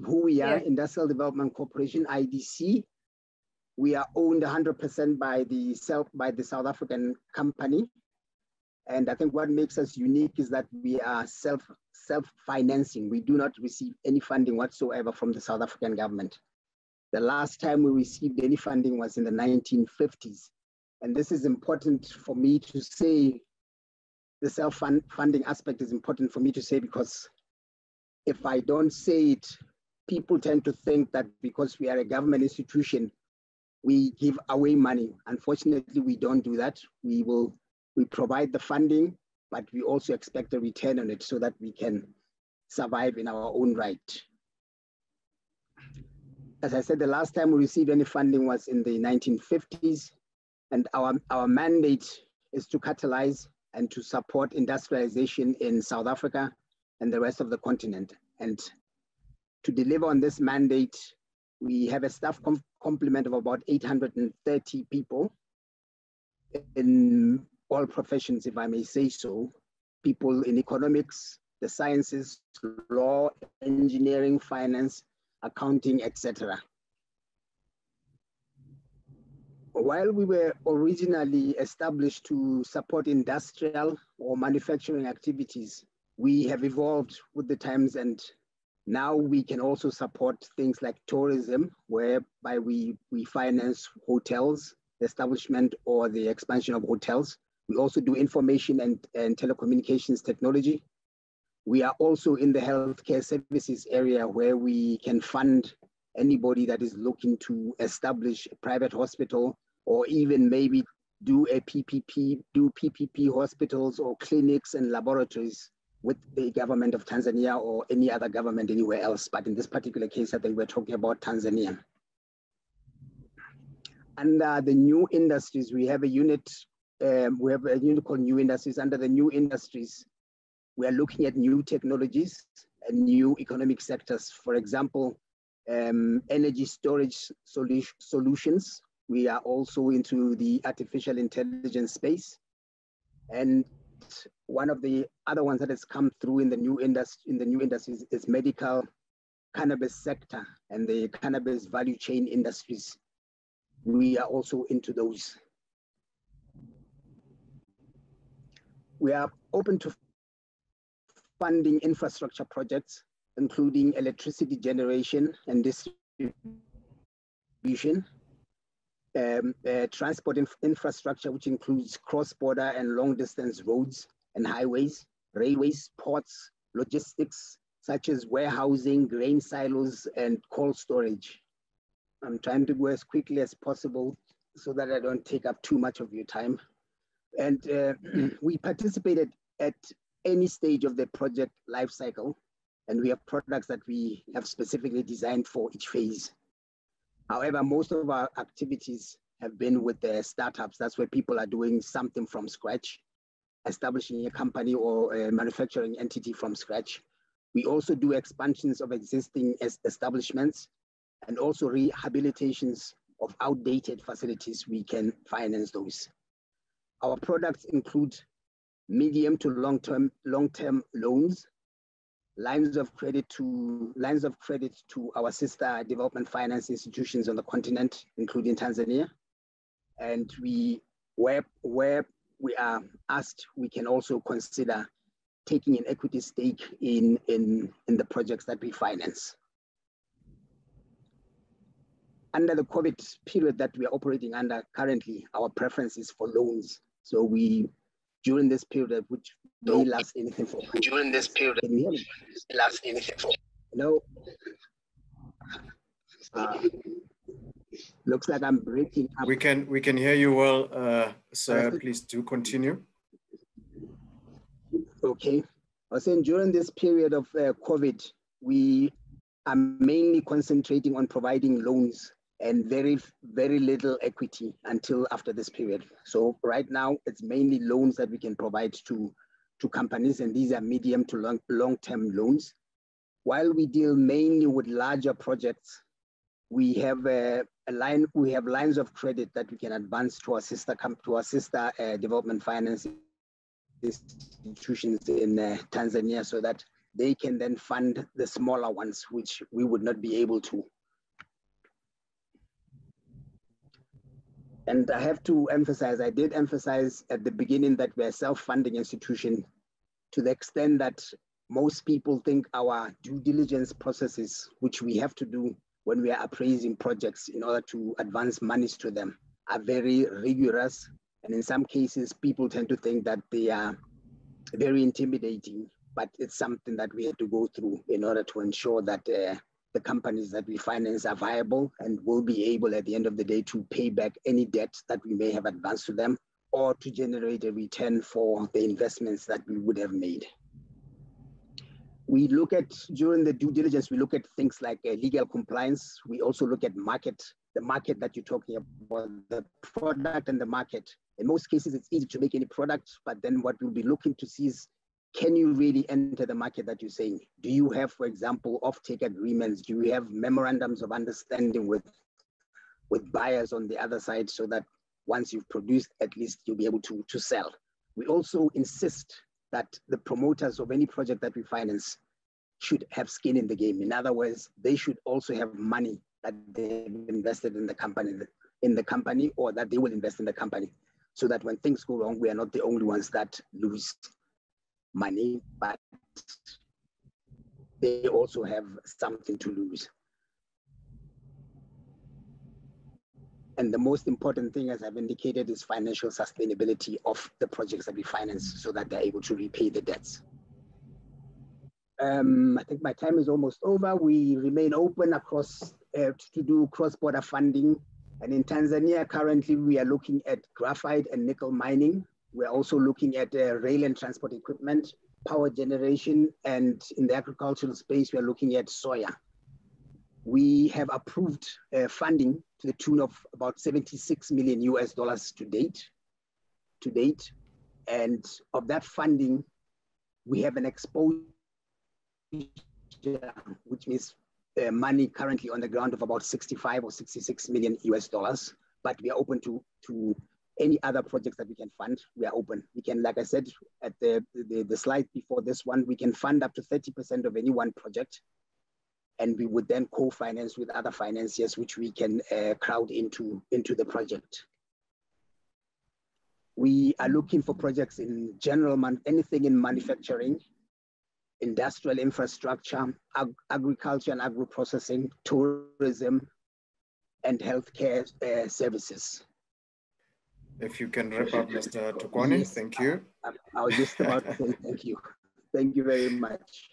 who we are, Industrial Development Corporation, IDC. We are owned 100% by the South African company. And I think what makes us unique is that we are self-financing. We do not receive any funding whatsoever from the South African government. The last time we received any funding was in the 1950s. And this is important for me to say, the self-funding aspect is important for me to say, because if I don't say it, people tend to think that because we are a government institution, we give away money. Unfortunately, we don't do that. We provide the funding, but we also expect a return on it so that we can survive in our own right. As I said, the last time we received any funding was in the 1950s, and our mandate is to catalyze and to support industrialization in South Africa and the rest of the continent. And to deliver on this mandate, we have a staff complement of about 830 people in all professions, if I may say so. People in economics, the sciences, law, engineering, finance, accounting, etc. While we were originally established to support industrial or manufacturing activities, we have evolved with the times, and now we can also support things like tourism, whereby we finance hotels, the establishment or the expansion of hotels. We also do information and telecommunications technology. We are also in the healthcare services area, where we can fund anybody that is looking to establish a private hospital, or even maybe do PPP hospitals or clinics and laboratories with the government of Tanzania or any other government anywhere else. But in this particular case, I think we're talking about Tanzania. Under the new industries, we have a unit called New Industries. Under the new industries, we are looking at new technologies and new economic sectors. For example, energy storage solutions. We are also into the artificial intelligence space. And one of the other ones that has come through in the new industries is medical cannabis sector and the cannabis value chain industries. We are also into those. We are open to funding infrastructure projects, including electricity generation and distribution, transport infrastructure, which includes cross-border and long-distance roads and highways, railways, ports, logistics, such as warehousing, grain silos, and cold storage. I'm trying to go as quickly as possible so that I don't take up too much of your time. And we participated at any stage of the project life cycle, and we have products that we have specifically designed for each phase. However, most of our activities have been with the startups. That's where people are doing something from scratch, establishing a company or a manufacturing entity from scratch. We also do expansions of existing establishments and also rehabilitations of outdated facilities. We can finance those. Our products include medium to long-term loans, lines of credit to our sister development finance institutions on the continent, including Tanzania. And where we are asked, we can also consider taking an equity stake in the projects that we finance. Under the COVID period that we are operating under currently, our preference is for loans. So during this period, which may last anything for. During this period, can you hear me? Last anything for. Hello. Looks like I'm breaking up. We can hear you well, sir. Please do continue. Okay. I was saying during this period of COVID, we are mainly concentrating on providing loans and very, very little equity until after this period. So right now, it's mainly loans that we can provide to companies, and these are medium to long-term loans. While we deal mainly with larger projects, we have lines of credit that we can advance to our sister development finance institutions in Tanzania, so that they can then fund the smaller ones, which we would not be able to. And I have to emphasize, I did emphasize at the beginning that we're a self-funding institution to the extent that most people think our due diligence processes, which we have to do when we are appraising projects in order to advance monies to them, are very rigorous. And in some cases, people tend to think that they are very intimidating, but it's something that we have to go through in order to ensure that the companies that we finance are viable and will be able at the end of the day to pay back any debt that we may have advanced to them or to generate a return for the investments that we would have made. We look at, during the due diligence, we look at things like legal compliance. We also look at the market that you're talking about, the product and the market. In most cases, it's easy to make any product, but then what we'll be looking to see is, can you really enter the market that you're saying? Do you have, for example, offtake agreements? Do you have memorandums of understanding with buyers on the other side so that once you've produced, at least you'll be able to sell? We also insist that the promoters of any project that we finance should have skin in the game. In other words, they should also have money that they've invested in the company or that they will invest in the company, so that when things go wrong, we are not the only ones that lose money, but they also have something to lose. And the most important thing, as I've indicated, is financial sustainability of the projects that we finance so that they're able to repay the debts. I think my time is almost over. We remain open across to do cross-border funding. And in Tanzania, currently, we are looking at graphite and nickel mining. We're also looking at rail and transport equipment, power generation, and in the agricultural space, we are looking at soya. We have approved funding to the tune of about $76 million to date. And of that funding, we have an exposure, which means money currently on the ground of about 65 or 66 million US, but we are open to any other projects that we can fund. We are open. We can, like I said, at the slide before this one, we can fund up to 30% of any one project. And we would then co-finance with other financiers, which we can crowd into the project. We are looking for projects in general, anything in manufacturing, industrial infrastructure, agriculture and agro-processing, tourism, and healthcare services. If you can wrap up, Mr. Thokoane, yes, thank you. I was just about to say thank you. Thank you very much.